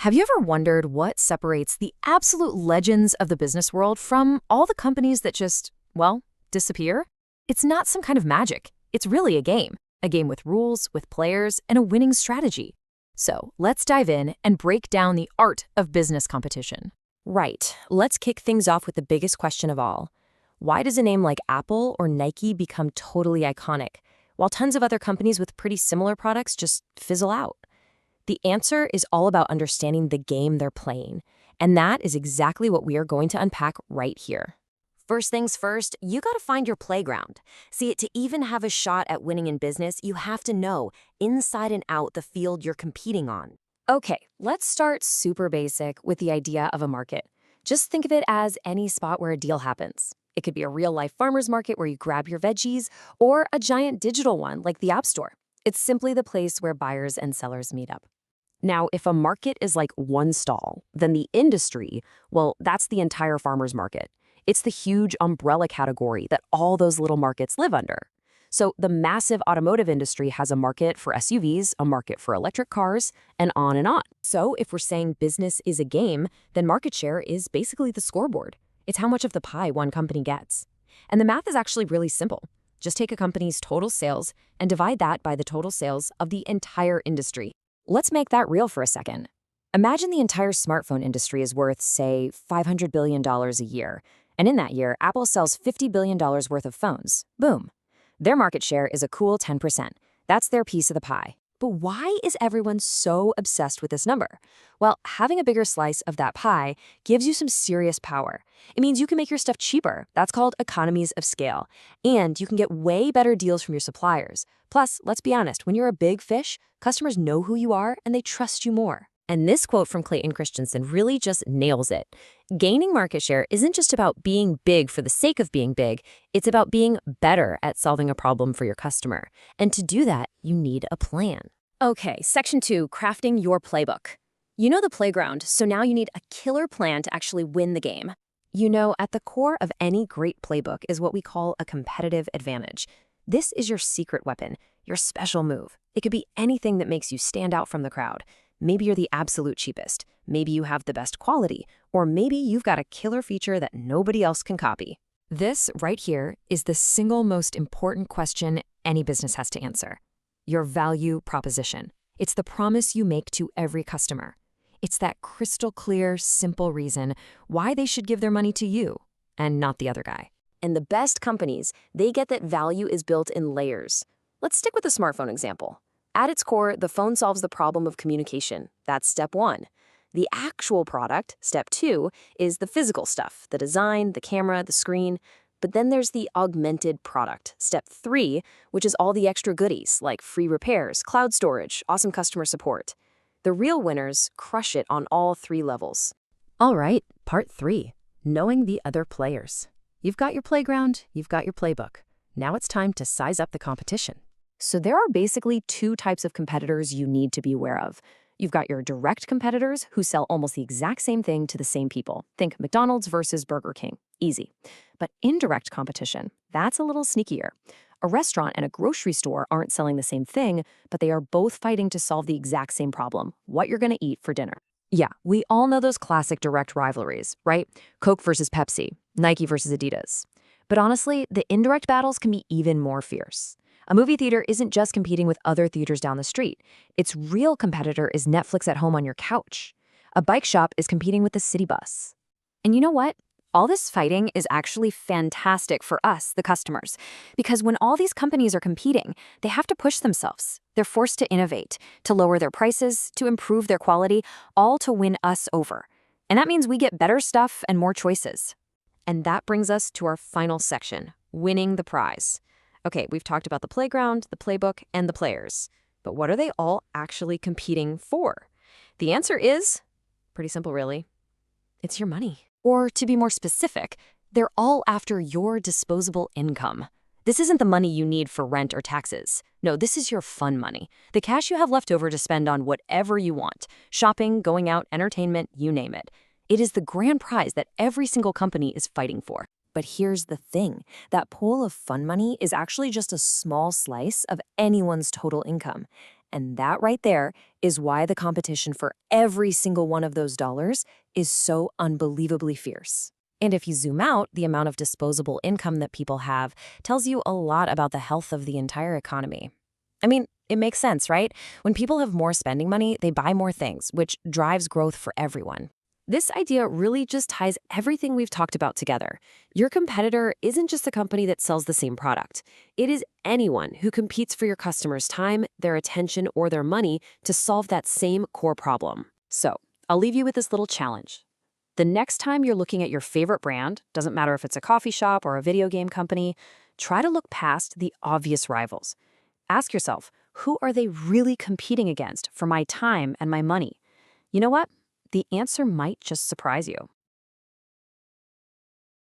Have you ever wondered what separates the absolute legends of the business world from all the companies that just, well, disappear? It's not some kind of magic. It's really a game with rules, with players, and a winning strategy. So let's dive in and break down the art of business competition. Right. Let's kick things off with the biggest question of all. Why does a name like Apple or Nike become totally iconic, while tons of other companies with pretty similar products just fizzle out? The answer is all about understanding the game they're playing, and that is exactly what we are going to unpack right here. First things first, you gotta find your playground. See, to even have a shot at winning in business, you have to know, inside and out, the field you're competing on. Okay, let's start super basic with the idea of a market. Just think of it as any spot where a deal happens. It could be a real-life farmer's market where you grab your veggies, or a giant digital one like the App Store. It's simply the place where buyers and sellers meet up. Now, if a market is like one stall, then the industry, well, that's the entire farmer's market. It's the huge umbrella category that all those little markets live under. So the massive automotive industry has a market for SUVs, a market for electric cars, and on and on. So if we're saying business is a game, then market share is basically the scoreboard. It's how much of the pie one company gets. And the math is actually really simple. Just take a company's total sales and divide that by the total sales of the entire industry. Let's make that real for a second. Imagine the entire smartphone industry is worth, say, $500 billion a year. And in that year, Apple sells $50 billion worth of phones. Boom. Their market share is a cool 10%. That's their piece of the pie. But why is everyone so obsessed with this number? Well, having a bigger slice of that pie gives you some serious power. It means you can make your stuff cheaper. That's called economies of scale. And you can get way better deals from your suppliers. Plus, let's be honest, when you're a big fish, customers know who you are and they trust you more. And this quote from Clayton Christensen really just nails it. Gaining market share isn't just about being big for the sake of being big. It's about being better at solving a problem for your customer. And to do that, you need a plan. Okay, section 2, crafting your playbook. You know the playground, so now you need a killer plan to actually win the game. You know, at the core of any great playbook is what we call a competitive advantage. This is your secret weapon, your special move. It could be anything that makes you stand out from the crowd. Maybe you're the absolute cheapest. Maybe you have the best quality. Or maybe you've got a killer feature that nobody else can copy. This right here is the single most important question any business has to answer. Your value proposition. It's the promise you make to every customer. It's that crystal clear, simple reason why they should give their money to you and not the other guy. And the best companies, they get that value is built in layers. Let's stick with the smartphone example. At its core, the phone solves the problem of communication. That's step 1. The actual product, step 2, is the physical stuff, the design, the camera, the screen. But then there's the augmented product, step 3, which is all the extra goodies like free repairs, cloud storage, awesome customer support. The real winners crush it on all 3 levels. All right, part 3, knowing the other players. You've got your playground, you've got your playbook. Now it's time to size up the competition. So there are basically 2 types of competitors you need to be aware of. You've got your direct competitors who sell almost the exact same thing to the same people. Think McDonald's versus Burger King. Easy. But indirect competition, that's a little sneakier. A restaurant and a grocery store aren't selling the same thing, but they are both fighting to solve the exact same problem, what you're going to eat for dinner. Yeah, we all know those classic direct rivalries, right? Coke versus Pepsi, Nike versus Adidas. But honestly, the indirect battles can be even more fierce. A movie theater isn't just competing with other theaters down the street. Its real competitor is Netflix at home on your couch. A bike shop is competing with the city bus. And you know what? All this fighting is actually fantastic for us, the customers, because when all these companies are competing, they have to push themselves. They're forced to innovate, to lower their prices, to improve their quality, all to win us over. And that means we get better stuff and more choices. And that brings us to our final section, winning the prize. Okay, we've talked about the playground, the playbook, and the players. But what are they all actually competing for? The answer is pretty simple, really. It's your money. Or to be more specific, they're all after your disposable income. This isn't the money you need for rent or taxes. No, this is your fun money. The cash you have left over to spend on whatever you want. Shopping, going out, entertainment, you name it. It is the grand prize that every single company is fighting for. But here's the thing. That pool of fun money is actually just a small slice of anyone's total income. And that right there is why the competition for every single one of those dollars is so unbelievably fierce. And if you zoom out, the amount of disposable income that people have tells you a lot about the health of the entire economy. I mean, it makes sense, right? When people have more spending money, they buy more things, which drives growth for everyone. This idea really just ties everything we've talked about together. Your competitor isn't just a company that sells the same product. It is anyone who competes for your customers' time, their attention, or their money to solve that same core problem. So, I'll leave you with this little challenge. The next time you're looking at your favorite brand, doesn't matter if it's a coffee shop or a video game company, try to look past the obvious rivals. Ask yourself, who are they really competing against for my time and my money? You know what? The answer might just surprise you.